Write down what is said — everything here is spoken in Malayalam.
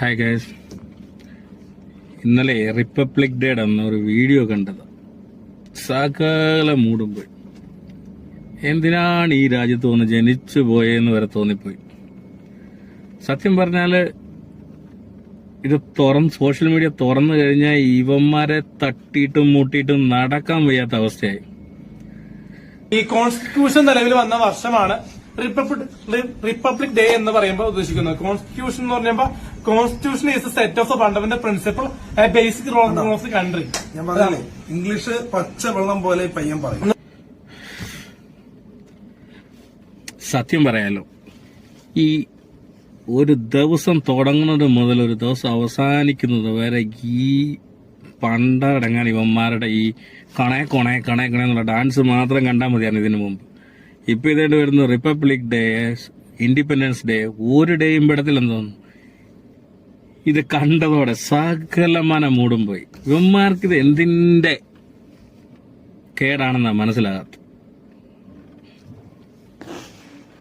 ഹായ് ഗൈസ്, ഇന്നലെ റിപ്പബ്ലിക് ഡേയുടെ അന്ന് ഒരു വീഡിയോ കണ്ടത്. സകല മൂടും പോയി. എന്തിനാണ് ഈ രാജ്യത്ത് വന്ന് ജനിച്ചു പോയെന്ന് വരെ തോന്നിപ്പോയി. സത്യം പറഞ്ഞാല് ഇത് സോഷ്യൽ മീഡിയ തുറന്നു കഴിഞ്ഞാൽ ഇവന്മാരെ തട്ടിയിട്ടും മുട്ടിയിട്ടും നടക്കാൻ വയ്യാത്ത അവസ്ഥയായി. ഈ കോൺസ്റ്റിറ്റ്യൂഷൻ നിലവിൽ വന്ന വർഷമാണ് റിപ്പബ്ലിക് ഡേ എന്ന് പറയുമ്പോൾ ഉദ്ദേശിക്കുന്നത്. കോൺസ്റ്റിറ്റ്യൂഷൻ എന്ന് പറയുമ്പോൾ constitution is a set of the fundamental principle basic role of the country. ഞാൻ പറഞ്ഞേ, ഇംഗ്ലീഷ് പച്ചവെള്ളം പോലെ പയ്യൻ പറയും. സത്യം പറയാലോ, ഈ ഒരു ദിവസം തുടങ്ങുന്നത് മുതൽ ഒരു ദിവസം അവസാനിക്കുന്നത് വരെ ഈ പണ്ടടങ്ങാൻ ഇവന്മാരുടെ ഈ കണേ എന്നുള്ള ഡാൻസ് മാത്രം കണ്ടാൽ മതിയാണ് ഇതിനു മുമ്പ്. ഇപ്പൊ ഇതായിട്ട് വരുന്ന റിപ്പബ്ലിക് ഡേ, ഇൻഡിപെൻഡൻസ് ഡേ, ഒരു ഡേയും പെടത്തില്ലെന്ന്. ഇത് കണ്ടതോടെ സകലമാന മൂടും പോയി. ഇവന്മാർക്ക് ഇത് എന്തിന്റെ കേടാണെന്നാ മനസ്സിലാകാത്ത.